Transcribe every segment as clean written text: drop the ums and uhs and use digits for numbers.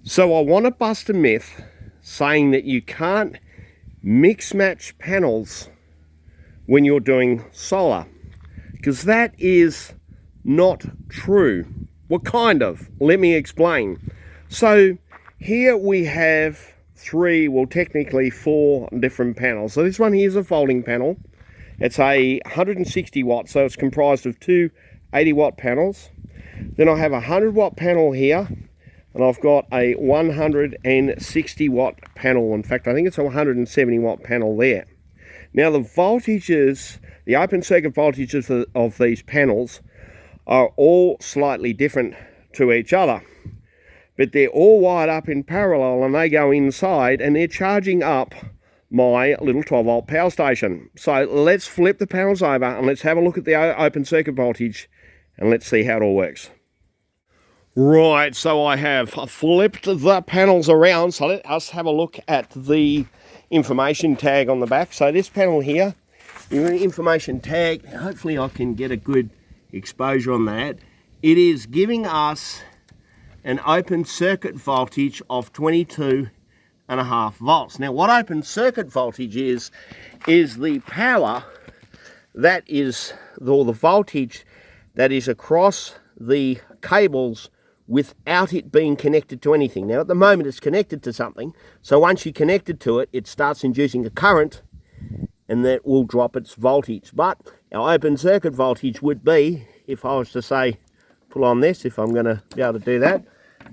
So I want to bust a myth saying that you can't mix match panels when you're doing solar, because that is not true. Well, kind of. Let me explain. So here we have technically four different panels. So this one here is a folding panel. It's a 160 watt, so it's comprised of two 80 watt panels. Then I have a 100 watt panel here, and I've got a 160 watt panel. In fact, I think it's a 170 watt panel there. Now the voltages, the open circuit voltages of these panels are all slightly different to each other, but they're all wired up in parallel, and they go inside and they're charging up my little 12 volt power station. So let's flip the panels over and let's have a look at the open circuit voltage and let's see how it all works. Right, so I have flipped the panels around, so let us have a look at the information tag on the back. So this panel here, the information tag, hopefully I can get a good exposure on that. It is giving us an open circuit voltage of 22.5 volts. Now what open circuit voltage is the power that is, or the voltage that is across the cables without it being connected to anything. Now at the moment it's connected to something, so once you connect it to it, it starts inducing a current and that will drop its voltage. But our open circuit voltage would be, if I was to say pull on this, if I'm going to be able to do that,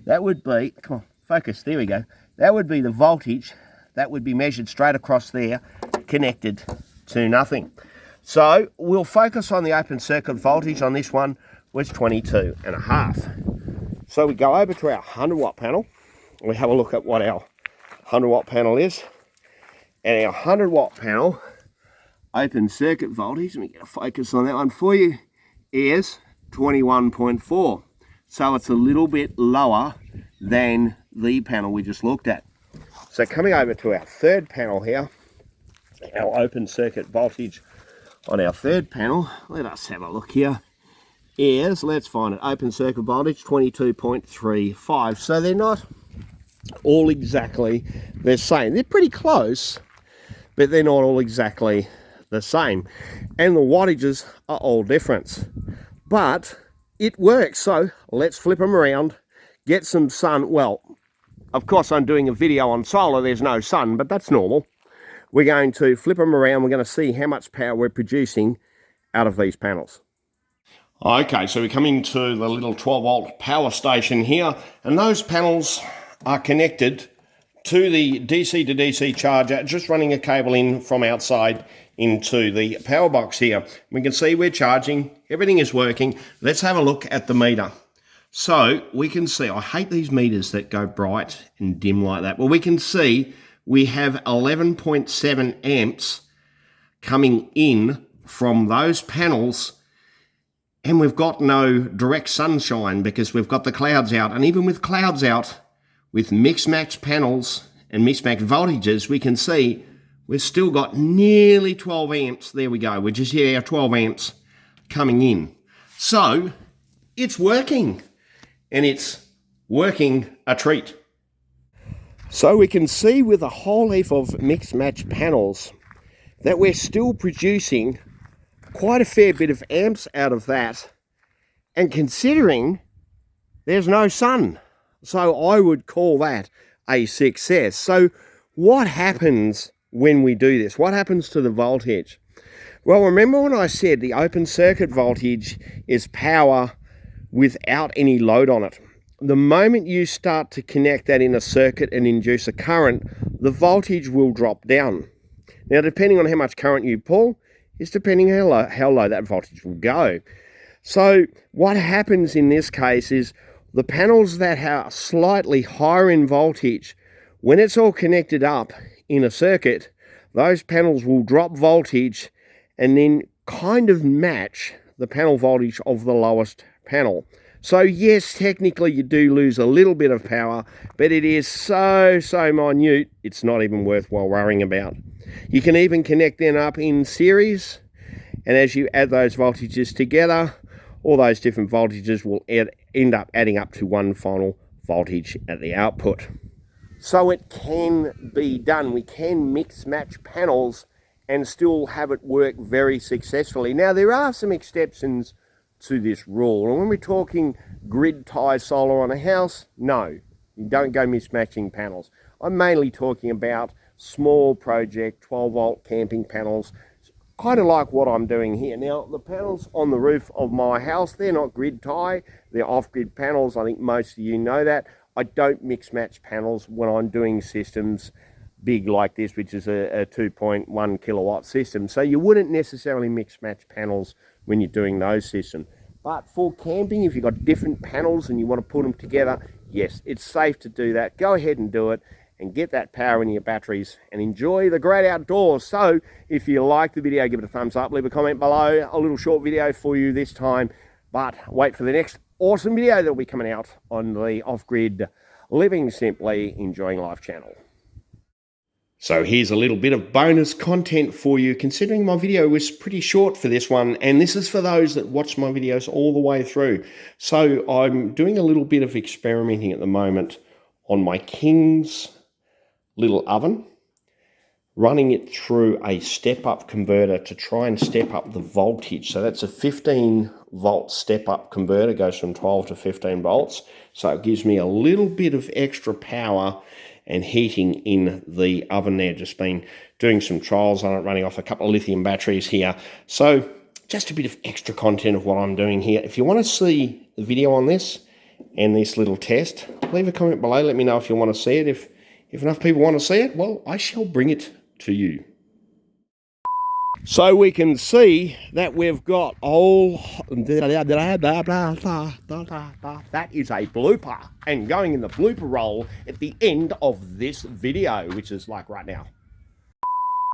that would be, come on, focus, there we go, that would be the voltage that would be measured straight across there, connected to nothing. So we'll focus on the open circuit voltage on this one, was 22.5. So we go over to our 100 watt panel, and we have a look at what our 100 watt panel is. And our 100 watt panel open circuit voltage, let me get a focus on that one for you, is 21.4. So it's a little bit lower than the panel we just looked at. So coming over to our third panel here, our open circuit voltage on our third panel, let us have a look here, is, let's find it, open circuit voltage 22.35. So they're not all exactly the same. They're pretty close, but they're not all exactly the same. And the wattages are all different. But it works, so let's flip them around, get some sun. Well, of course I'm doing a video on solar, there's no sun, but that's normal. We're going to flip them around, we're going to see how much power we're producing out of these panels. Okay, so we come into the little 12 volt power station here, and those panels are connected to the DC to DC charger, just running a cable in from outside into the power box here. We can see we're charging, everything is working. Let's have a look at the meter. So we can see, I hate these meters that go bright and dim like that. Well, we can see we have 11.7 amps coming in from those panels, and we've got no direct sunshine because we've got the clouds out. And even with clouds out, with mixed match panels and mixed match voltages, we can see we've still got nearly 12 amps. There we go. We just hit our 12 amps coming in. So it's working, and it's working a treat. So we can see with a whole heap of mixed match panels that we're still producing quite a fair bit of amps out of that, and considering there's no sun, so I would call that a success. So what happens when we do this? What happens to the voltage? Well, remember when I said the open circuit voltage is power without any load on it? The moment you start to connect that in a circuit and induce a current, the voltage will drop down. Now, depending on how much current you pull, is depending how low that voltage will go. So what happens in this case is the panels that are slightly higher in voltage, when it's all connected up in a circuit, those panels will drop voltage and then kind of match the panel voltage of the lowest panel. So yes, technically you do lose a little bit of power, but it is so minute, it's not even worthwhile worrying about. You can even connect them up in series, and as you add those voltages together, all those different voltages will end up adding up to one final voltage at the output. So it can be done. We can mix match panels and still have it work very successfully. Now, there are some exceptions to this rule. And when we're talking grid tie solar on a house, no, you don't go mismatching panels. I'm mainly talking about small project 12 volt camping panels, kind of like what I'm doing here. Now, the panels on the roof of my house, they're not grid tie, they're off-grid panels. I think most of you know that. I don't mix match panels when I'm doing systems big like this, which is a 2.1 kilowatt system. So you wouldn't necessarily mix match panels when you're doing those systems. But for camping, if you've got different panels and you want to put them together, yes, it's safe to do that. Go ahead and do it and get that power in your batteries and enjoy the great outdoors. So if you like the video, give it a thumbs up, leave a comment below. A little short video for you this time, but wait for the next awesome video that will be coming out on the Off-Grid Living Simply Enjoying Life channel. So here's a little bit of bonus content for you, considering my video was pretty short for this one, and this is for those that watch my videos all the way through. So I'm doing a little bit of experimenting at the moment on my King's little oven, running it through a step-up converter to try and step up the voltage. So that's a 15 volt step-up converter, goes from 12 to 15 volts. So it gives me a little bit of extra power and heating in the oven there. Just been doing some trials on it, running off a couple of lithium batteries here. So just a bit of extra content of what I'm doing here. If you want to see the video on this and this little test, leave a comment below. Let me know if you want to see it. If enough people want to see it, well, I shall bring it to you. So we can see that we've got that is a blooper, and going in the blooper roll at the end of this video, which is like right now.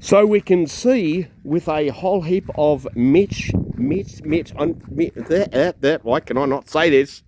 So we can see with a whole heap of why can I not say this?